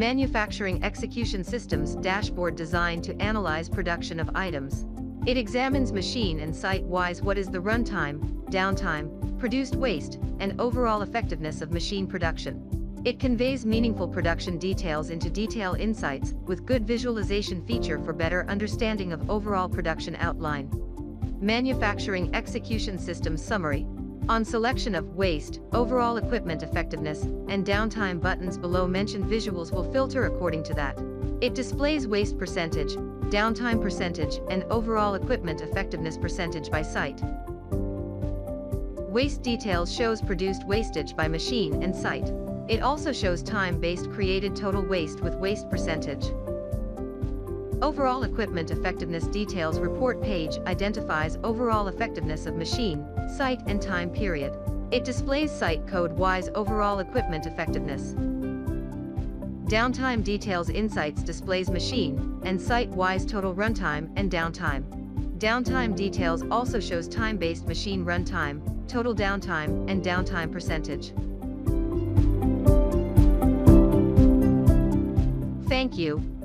Manufacturing Execution Systems dashboard designed to analyze production of items. It examines machine and site-wise what is the runtime, downtime, produced waste, and overall effectiveness of machine production. It conveys meaningful production details into detail insights with good visualization feature for better understanding of overall production outline. Manufacturing Execution Systems summary. On selection of waste, overall equipment effectiveness, and downtime buttons below mentioned visuals will filter according to that. It displays waste percentage, downtime percentage, and overall equipment effectiveness percentage by site. Waste details shows produced wastage by machine and site. It also shows time-based created total waste with waste percentage. Overall equipment effectiveness details report page identifies overall effectiveness of machine, site, and time period. It displays site code-wise overall equipment effectiveness. Downtime details insights displays machine and site-wise total runtime and downtime. Downtime details also shows time-based machine runtime, total downtime, and downtime percentage. Thank you.